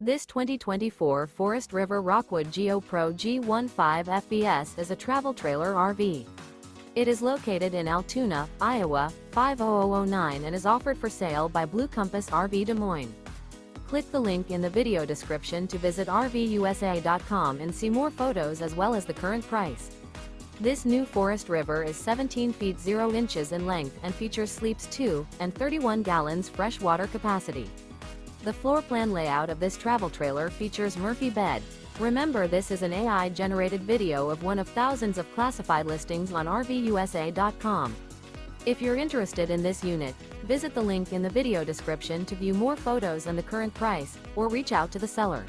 This 2024 Forest River Rockwood Geo Pro G15 FBS is a travel trailer RV. It is located in Altoona, Iowa, 50009 and is offered for sale by Blue Compass RV Des Moines. Click the link in the video description to visit RVUSA.com and see more photos as well as the current price. This new Forest River is 17 feet 0 inches in length and features sleeps 2 and 31 gallons fresh water capacity. The floor plan layout of this travel trailer features Murphy bed. Remember, this is an AI-generated video of one of thousands of classified listings on RVUSA.com. If you're interested in this unit, visit the link in the video description to view more photos and the current price, or reach out to the seller.